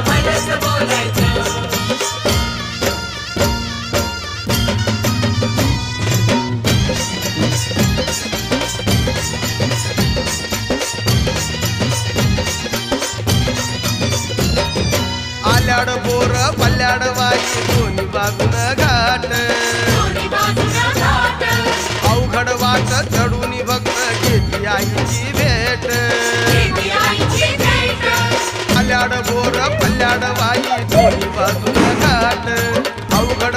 भलंच बोलायचं आल्याड बोर पल्ल्याड वाई दोन्ही बाजून घाट अवघड वाट चढून भक्त घेती आईची भेट आल्याड बोर पल्ल्याड वाई दोन्ही बाजून घाट अवघड